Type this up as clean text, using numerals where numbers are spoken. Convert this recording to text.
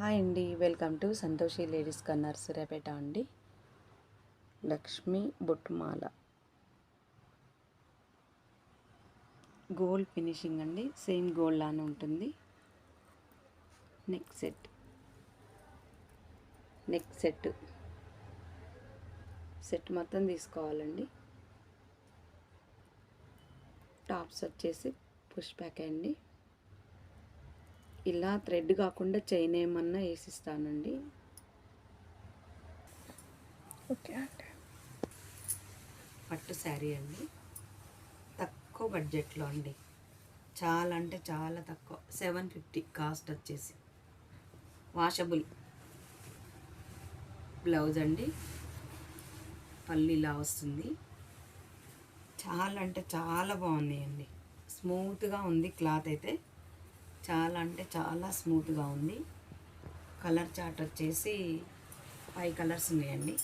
Hi అండి, welcome to Santoshi ladies corner Suryapet అండి. Lakshmi బొట్టుమాల gold finishing అండి, సేమ్ గోల్డ్ లానే ఉంటుంది. నెక్ సెట్ మొత్తం తీసుకోవాలండి. టాప్స్ వచ్చేసి పుష్ బ్యాక్ అండి. ఇలా థ్రెడ్ కాకుండా చైన్ ఏమన్నా వేసిస్తానండి. ఓకే అండి. పట్టు శారీ అండి, తక్కువ బడ్జెట్లో అండి, చాలా అంటే చాలా తక్కువ, 750 కాస్ట్ వచ్చేసి. వాషబుల్ బ్లౌజ్ అండి, పళ్ళు ఇలా వస్తుంది. చాలా అంటే చాలా బాగున్నాయండి, స్మూత్గా ఉంది క్లాత్ అయితే, చాలా అంటే చాలా స్మూత్గా ఉంది. కలర్ చార్ట్ వచ్చేసి 5 కలర్స్ ఉన్నాయండి.